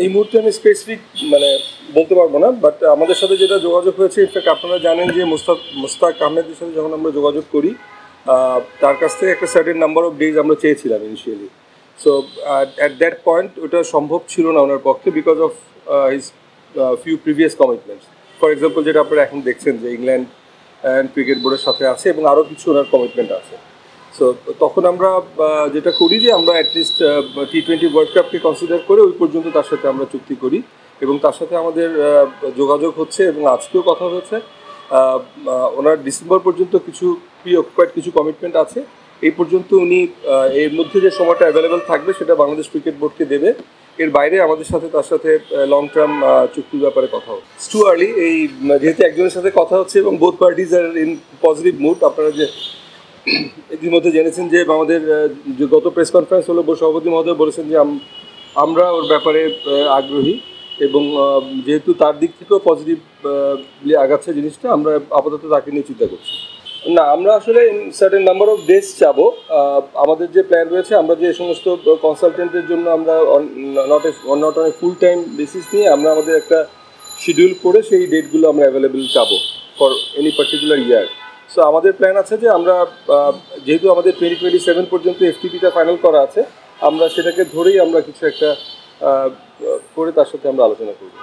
এই মুহূর্তে আমি স্পেসিফিক মানে বলতে পারবো না, বাট আমাদের সাথে যেটা যোগাযোগ হয়েছে, ইনফ্যাক্ট আপনারা জানেন যে মুস্তাক আহমেদের সাথে যখন আমরা যোগাযোগ করি, তার কাছ থেকে একটা সার্টেন নাম্বার অফ ডেজ আমরা চেয়েছিলাম initially. So at that point ওটা সম্ভব ছিল না ওনার পক্ষে, because of his few previous commitments. For example, যেটা আপনারা এখন দেখছেন যে ইংল্যান্ড অ্যান্ড ক্রিকেট বোর্ডের সাথে আছে এবং আরও কিছু ওনার কমিটমেন্ট আছে। সো তখন আমরা যেটা করি যে আমরা অ্যাটলিস্ট T20 ওয়ার্ল্ড কাপকে কনসিডার করে ওই পর্যন্ত তার সাথে আমরা চুক্তি করি, এবং তার সাথে আমাদের যোগাযোগ হচ্ছে এবং আজকেও কথা হয়েছে। ওনার ডিসেম্বর পর্যন্ত কিছু প্রি-অকুপাইড কিছু কমিটমেন্ট আছে, এই পর্যন্ত উনি এর মধ্যে যে সময়টা অ্যাভেলেবেল থাকবে সেটা বাংলাদেশ ক্রিকেট বোর্ডকে দেবে। এর বাইরে আমাদের সাথে তার সাথে লং টার্ম চুক্তির ব্যাপারে কথা হচ্ছে। ইটস টু আর্লি, এই যেহেতু একজনের সাথে কথা হচ্ছে এবং both parties are in positive mood. আপনারা যে ইতিমধ্যে জেনেছেন যে আমাদের যে গত প্রেস কনফারেন্স হলো, সভাপতি মহোদয় বলেছেন যে আমরা ওর ব্যাপারে আগ্রহী, এবং যেহেতু তার দিক থেকেও পজিটিভ আগাচ্ছে জিনিসটা, আমরা আপাতত তাকে নিয়ে চিন্তা করছি না। আমরা আসলে সার্টেন নাম্বার অফ ডেজ চাবো। আমাদের যে প্ল্যান রয়েছে, আমরা যে সমস্ত কনসালটেন্টের জন্য আমরা not on a full time basis নিয়ে আমরা আমাদের একটা শিডিউল করে সেই ডেটগুলো আমরা অ্যাভেলেবেল চাবো for any particular year. So আমাদের প্ল্যান আছে যে আমরা যেহেতু আমাদের 2027 পর্যন্ত FTPটা ফাইনাল করা আছে, আমরা সেটাকে ধরেই আমরা কিছু একটা করে তার সাথে আমরা আলোচনা করব।